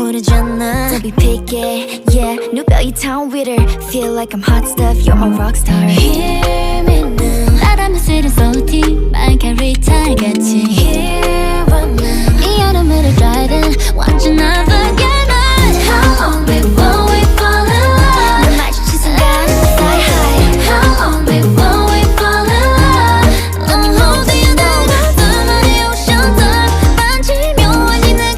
모르잖아. Don't be picky, yeah. 누벼이 town with her. Feel like I'm hot stuff, you're my rock star. Hear me now. 바람에 스린 소티 말갈이 탈같이 Here I'm now. 이 여름을 driving 완전 나쁘게